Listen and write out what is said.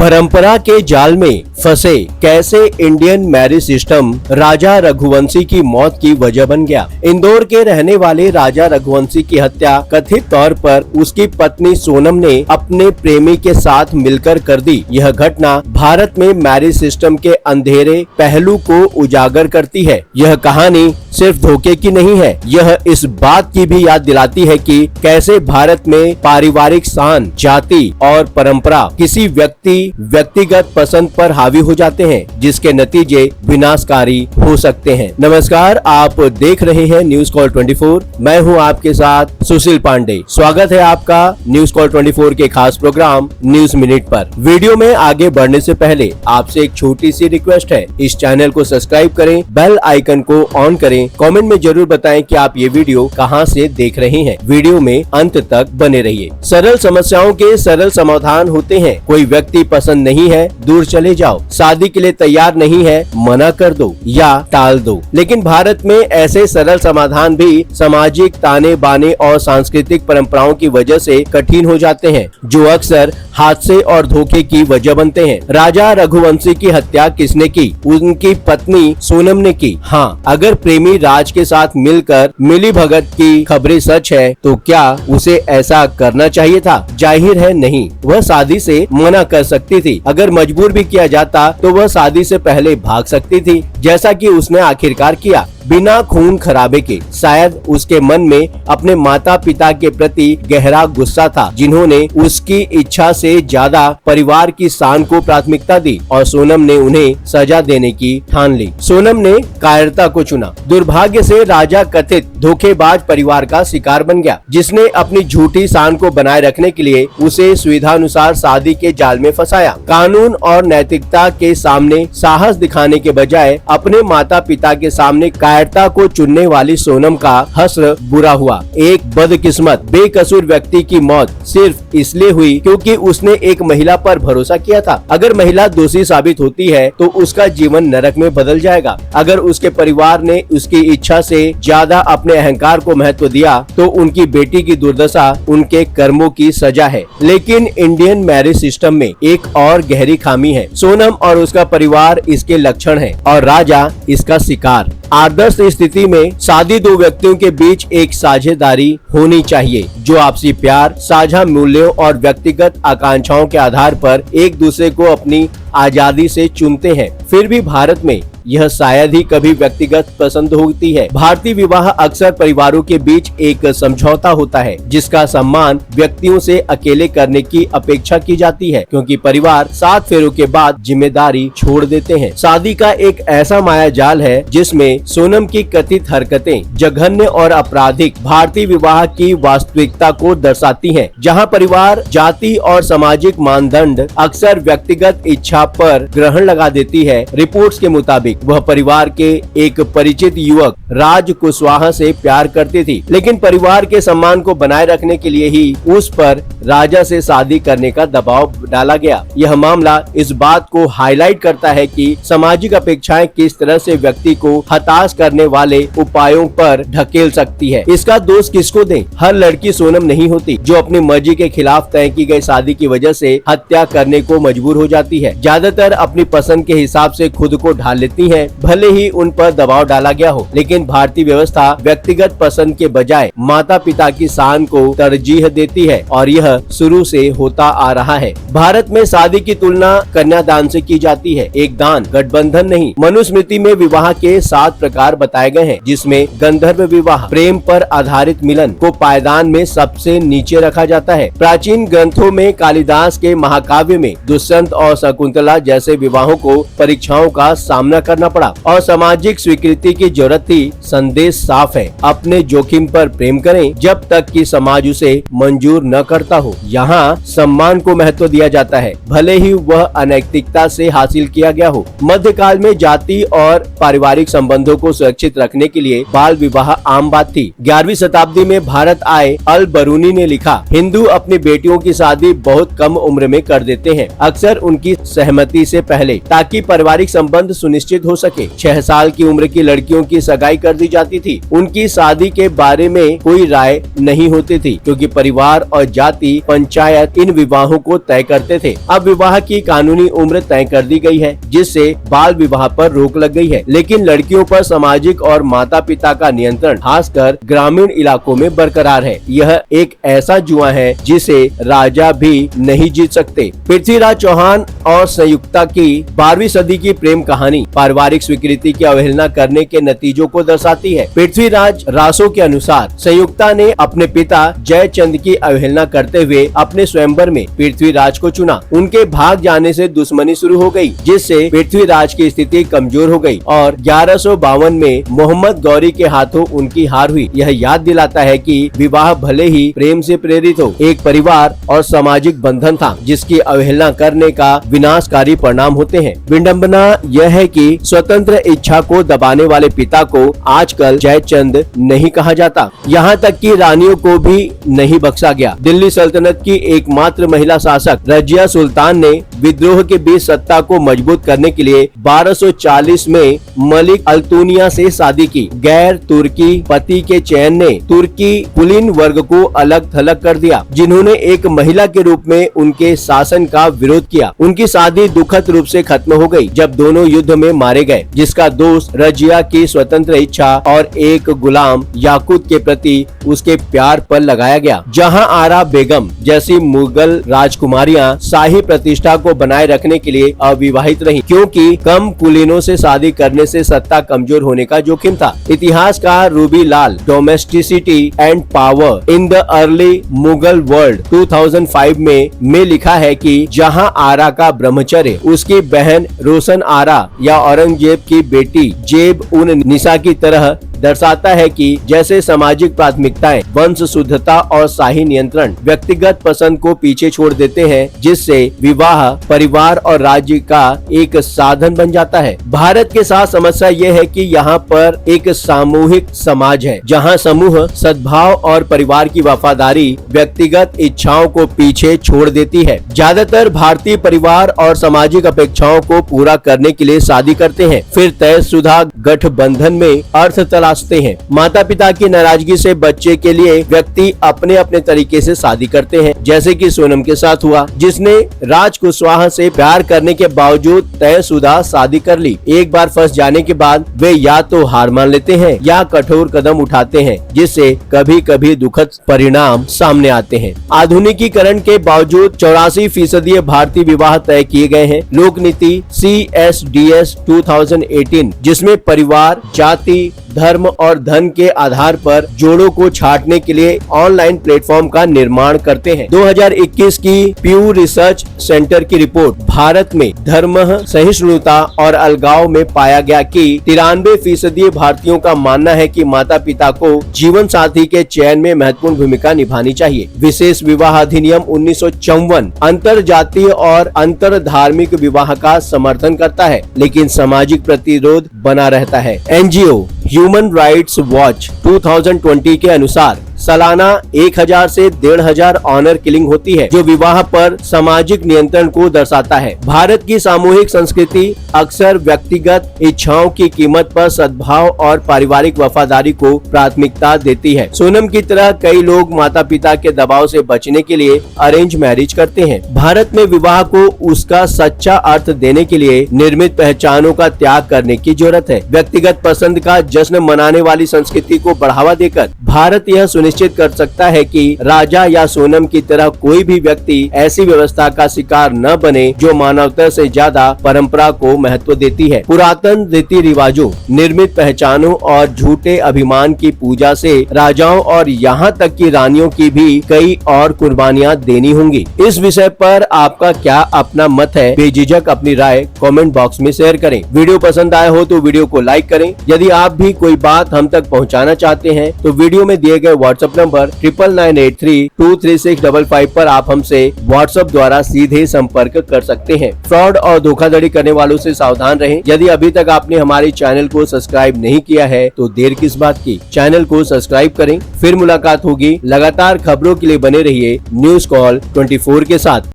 परंपरा के जाल में फंसे कैसे इंडियन मैरिज सिस्टम राजा रघुवंशी की मौत की वजह बन गया। इंदौर के रहने वाले राजा रघुवंशी की हत्या कथित तौर पर उसकी पत्नी सोनम ने अपने प्रेमी के साथ मिलकर कर दी। यह घटना भारत में मैरिज सिस्टम के अंधेरे पहलू को उजागर करती है। यह कहानी सिर्फ धोखे की नहीं है, यह इस बात की भी याद दिलाती है कि कैसे भारत में पारिवारिक शान, जाति और परंपरा किसी व्यक्तिगत पसंद पर हावी हो जाते हैं, जिसके नतीजे विनाशकारी हो सकते हैं। नमस्कार, आप देख रहे हैं न्यूज कॉल 24। मैं हूं आपके साथ सुशील पांडे। स्वागत है आपका न्यूज कॉल 24 के खास प्रोग्राम न्यूज मिनट पर। वीडियो में आगे बढ़ने से पहले आपसे एक छोटी सी रिक्वेस्ट है, इस चैनल को सब्सक्राइब करें, बेल आइकन को ऑन करें, कमेंट में जरूर बताएं कि आप ये वीडियो कहां से देख रहे हैं। वीडियो में अंत तक बने रहिए। सरल समस्याओं के सरल समाधान होते हैं। कोई व्यक्ति पसंद नहीं है, दूर चले जाओ। शादी के लिए तैयार नहीं है, मना कर दो या टाल दो। लेकिन भारत में ऐसे सरल समाधान भी सामाजिक ताने बाने और सांस्कृतिक परंपराओं की वजह से कठिन हो जाते हैं, जो अक्सर हादसे और धोखे की वजह बनते हैं। राजा रघुवंशी की हत्या किसने की? उनकी पत्नी सोनम ने की। हाँ, अगर प्रेमी राज के साथ मिलकर मिली भगत की खबरें सच है, तो क्या उसे ऐसा करना चाहिए था? जाहिर है नहीं। वह शादी से मना कर सकती थी। अगर मजबूर भी किया जाता तो वह शादी से पहले भाग सकती थी, जैसा कि उसने आखिरकार किया, बिना खून खराबे के। शायद उसके मन में अपने माता पिता के प्रति गहरा गुस्सा था, जिन्होंने उसकी इच्छा से ज्यादा परिवार की शान को प्राथमिकता दी और सोनम ने उन्हें सजा देने की ठान ली। सोनम ने कायरता को चुना। दुर्भाग्य से राजा कथित धोखेबाज परिवार का शिकार बन गया, जिसने अपनी झूठी शान को बनाए रखने के लिए उसे सुविधानुसार शादी के जाल में फंसाया। कानून और नैतिकता के सामने साहस दिखाने के बजाय अपने माता पिता के सामने कायरता को चुनने वाली सोनम का हश्र बुरा हुआ। एक बदकिस्मत बेकसूर व्यक्ति की मौत सिर्फ इसलिए हुई क्योंकि उसने एक महिला पर भरोसा किया था। अगर महिला दोषी साबित होती है तो उसका जीवन नरक में बदल जाएगा। अगर उसके परिवार ने उसकी इच्छा से ज्यादा अपने अहंकार को महत्व दिया तो उनकी बेटी की दुर्दशा उनके कर्मों की सजा है। लेकिन इंडियन मैरिज सिस्टम में एक और गहरी खामी है। सोनम और उसका परिवार इसके लक्षण है और राजा इसका शिकार। आदर्श स्थिति में शादी दो व्यक्तियों के बीच एक साझेदारी होनी चाहिए, जो आपसी प्यार, साझा मूल्यों और व्यक्तिगत आकांक्षाओं के आधार पर एक दूसरे को अपनी आजादी से चुनते हैं। फिर भी भारत में यह शायद ही कभी व्यक्तिगत पसंद होती है। भारतीय विवाह अक्सर परिवारों के बीच एक समझौता होता है, जिसका सम्मान व्यक्तियों से अकेले करने की अपेक्षा की जाती है, क्योंकि परिवार 7 फेरों के बाद जिम्मेदारी छोड़ देते हैं। शादी का एक ऐसा माया जाल है जिसमें सोनम की कथित हरकतें जघन्य और आपराधिक भारतीय विवाह की वास्तविकता को दर्शाती हैं, जहां परिवार, जाति और सामाजिक मानदंड अक्सर व्यक्तिगत इच्छा पर ग्रहण लगा देती है। रिपोर्ट्स के मुताबिक वह परिवार के एक परिचित युवक राज कुशवाहा से प्यार करती थी, लेकिन परिवार के सम्मान को बनाए रखने के लिए ही उस पर राजा से शादी करने का दबाव डाला गया। यह मामला इस बात को हाईलाइट करता है कि सामाजिक अपेक्षाएं किस तरह से व्यक्ति को हताश करने वाले उपायों पर ढकेल सकती है। इसका दोष किसको दें? हर लड़की सोनम नहीं होती जो अपनी मर्जी के खिलाफ तय की गई शादी की वजह से हत्या करने को मजबूर हो जाती है। ज्यादातर अपनी पसंद के हिसाब से खुद को ढाल लेती है, भले ही उन पर दबाव डाला गया हो। लेकिन भारतीय व्यवस्था व्यक्तिगत पसंद के बजाय माता पिता की शान को तरजीह देती है और यह शुरू से होता आ रहा है। भारत में शादी की तुलना कन्यादान से की जाती है, एक दान, गठबंधन नहीं। मनुस्मृति में विवाह के 7 प्रकार बताए गए हैं, जिसमें गंधर्व विवाह, प्रेम पर आधारित मिलन, को पायदान में सबसे नीचे रखा जाता है। प्राचीन ग्रंथों में कालिदास के महाकाव्य में दुष्यंत और शकुंतला जैसे विवाहों को परीक्षाओं का सामना करना पड़ा और सामाजिक स्वीकृति की जरूरत थी। संदेश साफ है, अपने जोखिम पर प्रेम करें जब तक कि समाज उसे मंजूर न करता हो। यहाँ सम्मान को महत्व दिया जाता है, भले ही वह अनैतिकता से हासिल किया गया हो। मध्यकाल में जाति और पारिवारिक संबंधों को सुरक्षित रखने के लिए बाल विवाह आम बात थी। 11वीं शताब्दी में भारत आए अल बरूनी ने लिखा, हिंदू अपनी बेटियों की शादी बहुत कम उम्र में कर देते हैं, अक्सर उनकी सहमति से पहले, ताकि पारिवारिक संबंध सुनिश्चित सुरक्षित हो सके। 6 साल की उम्र की लड़कियों की सगाई कर दी जाती थी। उनकी शादी के बारे में कोई राय नहीं होती थी क्योंकि परिवार और जाति पंचायत इन विवाहों को तय करते थे। अब विवाह की कानूनी उम्र तय कर दी गई है, जिससे बाल विवाह पर रोक लग गई है। लेकिन लड़कियों पर सामाजिक और माता पिता का नियंत्रण खासकर ग्रामीण इलाकों में बरकरार है। यह एक ऐसा जुआ है जिसे राजा भी नहीं जीत सकते। पृथ्वीराज चौहान और संयुक्ता की 12वीं सदी की प्रेम कहानी पारिवारिक स्वीकृति की अवहेलना करने के नतीजों को दर्शाती है। पृथ्वीराज रासो के अनुसार संयुक्ता ने अपने पिता जयचंद की अवहेलना करते हुए अपने स्वयंवर में पृथ्वीराज को चुना। उनके भाग जाने से दुश्मनी शुरू हो गई, जिससे पृथ्वीराज की स्थिति कमजोर हो गई और 1152 में मोहम्मद गौरी के हाथों उनकी हार हुई। यह याद दिलाता है कि विवाह भले ही प्रेम से प्रेरित हो, एक परिवार और सामाजिक बंधन था जिसकी अवहेलना करने का विनाशकारी परिणाम होते हैं। विडंबना यह है कि स्वतंत्र इच्छा को दबाने वाले पिता को आजकल जयचंद नहीं कहा जाता। यहाँ तक कि रानियों को भी नहीं बख्शा गया। दिल्ली सल्तनत की एकमात्र महिला शासक रजिया सुल्तान ने विद्रोह के बीच सत्ता को मजबूत करने के लिए 1240 में मलिक अल्तुनिया से शादी की। गैर तुर्की पति के चयन ने तुर्की कुलीन वर्ग को अलग थलग कर दिया, जिन्होंने एक महिला के रूप में उनके शासन का विरोध किया। उनकी शादी दुखद रूप से खत्म हो गई जब दोनों युद्ध में मारे गए, जिसका दोष रजिया की स्वतंत्र इच्छा और एक गुलाम याकूत के प्रति उसके प्यार पर लगाया गया। जहां आरा बेगम जैसी मुगल राजकुमारियां शाही प्रतिष्ठा को बनाए रखने के लिए अविवाहित रहीं, क्योंकि कम कुलीनों से शादी करने से सत्ता कमजोर होने का जोखिम था। इतिहासकार Ruby Lal domesticity and power in the early Mughal world 2005 में लिखा है कि जहां आरा का ब्रह्मचर्य उसकी बहन रोशन आरा या औरंगजेब की बेटी जेब उन निसा की तरह दर्शाता है कि जैसे सामाजिक प्राथमिकताएं, वंश शुद्धता और शाही नियंत्रण व्यक्तिगत पसंद को पीछे छोड़ देते हैं, जिससे विवाह परिवार और राज्य का एक साधन बन जाता है। भारत के साथ समस्या यह है कि यहाँ पर एक सामूहिक समाज है, जहाँ समूह सद्भाव और परिवार की वफादारी व्यक्तिगत इच्छाओं को पीछे छोड़ देती है। ज्यादातर भारतीय परिवार और सामाजिक अपेक्षाओं को पूरा करने के लिए शादी करते हैं, फिर तयशुदा गठबंधन में अर्थ तलाशते हैं। माता पिता की नाराजगी से बच्चे के लिए व्यक्ति अपने अपने तरीके से शादी करते हैं, जैसे कि सोनम के साथ हुआ, जिसने राज कुशवाहा से प्यार करने के बावजूद तयशुदा शादी कर ली। एक बार फंस जाने के बाद वे या तो हार मान लेते हैं या कठोर कदम उठाते हैं, जिससे कभी कभी दुखद परिणाम सामने आते हैं। आधुनिकीकरण के बावजूद 84% भारतीय विवाह तय किए गए हैं। लोक नीति CSDS 2018, जिसमें परिवार, जाति, धर्म और धन के आधार पर जोड़ों को छांटने के लिए ऑनलाइन प्लेटफॉर्म का निर्माण करते हैं। 2021 की प्यू रिसर्च सेंटर की रिपोर्ट भारत में धर्म सहिष्णुता और अलगाव में पाया गया कि 93% भारतीयों का मानना है कि माता पिता को जीवन साथी के चयन में महत्वपूर्ण भूमिका निभानी चाहिए। विशेष विवाह अधिनियम 1954 अंतर जातीय और अंतर धार्मिक विवाह का समर्थन करता है, लेकिन सामाजिक प्रतिरोध बना रहता है। NGO ह्यूमन राइट्स वॉच 2020 के अनुसार सालाना 1000 से 1500 ऑनर किलिंग होती है, जो विवाह पर सामाजिक नियंत्रण को दर्शाता है। भारत की सामूहिक संस्कृति अक्सर व्यक्तिगत इच्छाओं की कीमत पर सद्भाव और पारिवारिक वफादारी को प्राथमिकता देती है। सोनम की तरह कई लोग माता पिता के दबाव से बचने के लिए अरेंज मैरिज करते हैं। भारत में विवाह को उसका सच्चा अर्थ देने के लिए निर्मित पहचानों का त्याग करने की जरूरत है। व्यक्तिगत पसंद का जश्न मनाने वाली संस्कृति को बढ़ावा देकर भारत यह सुनिश्चित कर सकता है कि राजा या सोनम की तरह कोई भी व्यक्ति ऐसी व्यवस्था का शिकार न बने जो मानवता से ज्यादा परंपरा को महत्व देती है। पुरातन रीति रिवाजों, निर्मित पहचानों और झूठे अभिमान की पूजा से राजाओं और यहाँ तक कि रानियों की भी कई और कुर्बानियाँ देनी होंगी। इस विषय पर आपका क्या अपना मत है? बेझिझक अपनी राय कमेंट बॉक्स में शेयर करें। वीडियो पसंद आया हो तो वीडियो को लाइक करें। यदि आप भी कोई बात हम तक पहुंचाना चाहते हैं तो वीडियो में दिए गए व्हाट्सएप नंबर 9998323655 पर आप हमसे व्हाट्सएप द्वारा सीधे संपर्क कर सकते हैं। फ्रॉड और धोखाधड़ी करने वालों से सावधान रहें। यदि अभी तक आपने हमारे चैनल को सब्सक्राइब नहीं किया है तो देर किस बात की, चैनल को सब्सक्राइब करें। फिर मुलाकात होगी। लगातार खबरों के लिए बने रहिए न्यूज़ कॉल 24 के साथ।